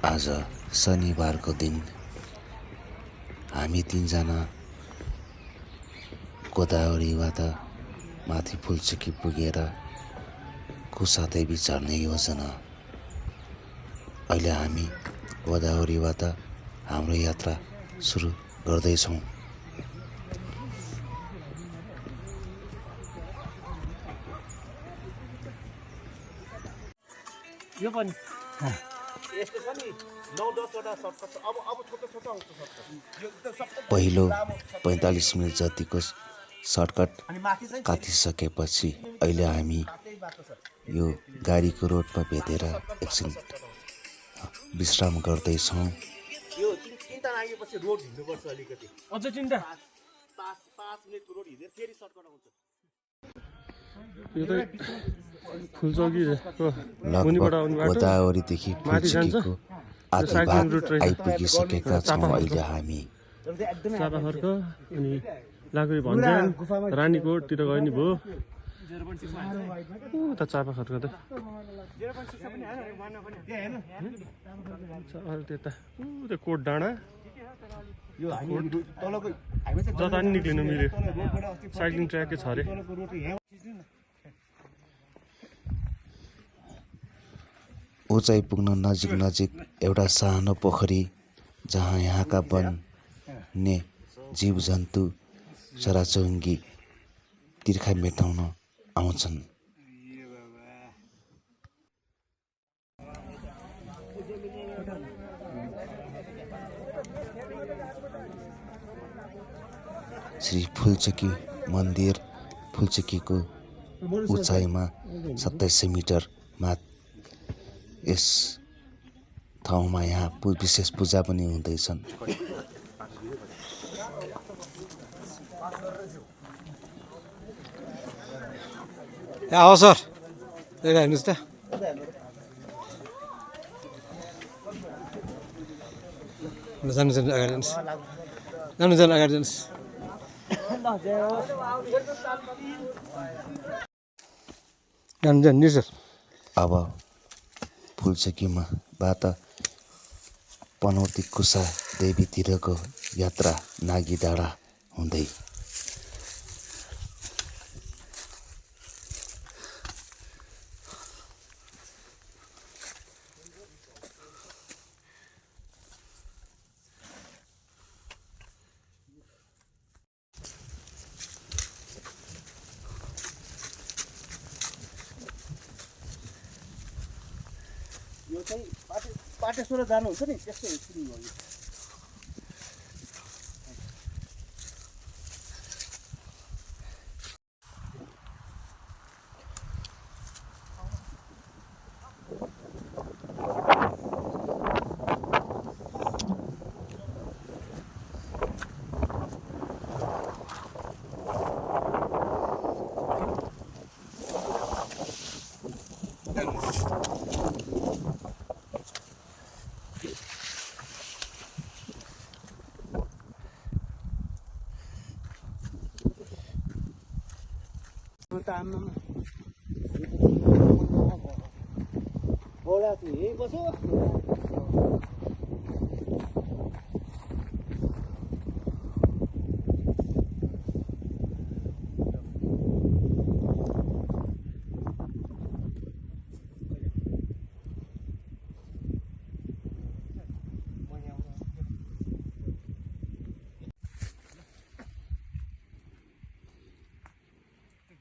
आज शनिबारको दिन हामी तीनजना गोदावरीबाट माथि फुलचुकी पुगेर कुसादेवी झर्ने योजना। अहिले हामी गोदावरीबाट हाम्रो यात्रा सुरु गर्दैछौँ। यो पनि यस्तो छ नि 9-10 वटा सर्टकट छ। अब छोटो छोटो आउँछ सर्टकट। यो एकदम सबै पहिलो 45 मिनट जतिको सर्टकट अनि माथि चाहिँ काटिसकेपछि अहिले हामी यो गाडीको रोडमा भेटेर एकछिन विश्राम गर्दैछौँ। यो तीनटा लागेपछि रोड हिँड्नुपर्छ अलिकति। अझ तिनटा 5 मिनेटको रोड हिँडेर फेरि सर्टकट आउँछ। यो त फुलचोकीको लगभग गोदावरीदेखि फुलचुकीको आधी भाग आइपुगिसकेका छौँ अहिले हामी। चापाखर्क अनि लाकुरी भन्छन् रानीकोटतिर गयो नि भयो त चापाखर्क त त्यता त्यो कोट डाँडा यो हामी तलको हामी चाहिँ जता नि निक्लिनु मिल्यो। साइक्लिङ ट्र्याकै छ अरे। उचाइ पुग्न नजिक नजिक एउटा सानो पोखरी जहाँ यहाँका वन्य जीवजन्तु चराचुरुङ्गी तिर्खा मेटाउन आउँछन्। श्री फुलचुकी मन्दिर फुलचुकीको उचाइमा 2700 मिटरमा यस ठाउँमा यहाँ विशेष पूजा पनि हुँदैछन्। आओ सर हेर्नुहोस् त जानु अगाडि जानुहोस् जानु अगाडि जानुहोस्। जानु सर। अब फुलचुकीबाट पनौती कुसा देवीतिरको यात्रा नागी डाँडा हुँदै यो चाहिँ पाटेश्वर जानुहुन्छ नि त्यस्तै सुरु हो। बोला तू यही बसो।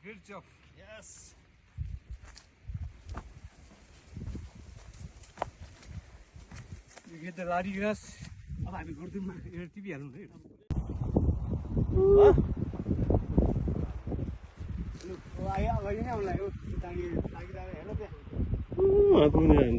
Good job. Yes. You get the lari grass. अब हामी गर्दैमा एउटा टिभी हाल्नु है। आयो अगाडि नै आउला यो तागी लागिरहेको हेर्नु त्यहाँ। पुग्ने होइन।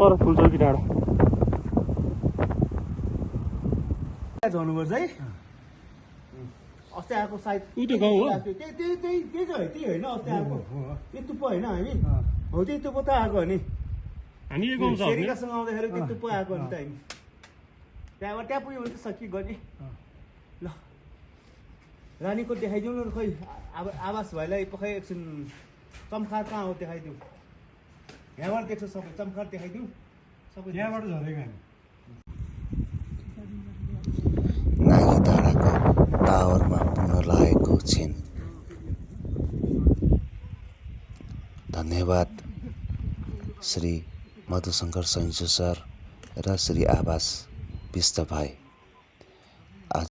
पर फुलचोकी डाँडा जानुपर्छ है। अस्ति आएको सायद ऊ त्यो गाउँ हो? त्यही होइन अस्ति आएको त्यही टुप्पो होइन हामी हो त्यही टुप्पो त आएको हो नि। हामी यो गाउँ छ भने सेरिकासँग आउँदाखेरि त्यो टुप्पो आएको नि त हामी त्यहाँबाट त्यहाँ पुग्यो भने त सकी गर्ने ल रानीको देखाइदिउँ न खोइ अब आवास भाइलाई पखाइ एकछिन चम्खार कहाँ हो देखाइदिउँ यहाँबाट देख्छ सबै चम्खार देखाइदिउँ सबै यहाँबाट झरेको हामी नागी डाँडाको टावरमा पुग्न लागेको छिन्। धन्यवाद श्री मधुशङ्कर सैन्जु सर र श्री आवास विष्ट भाइ।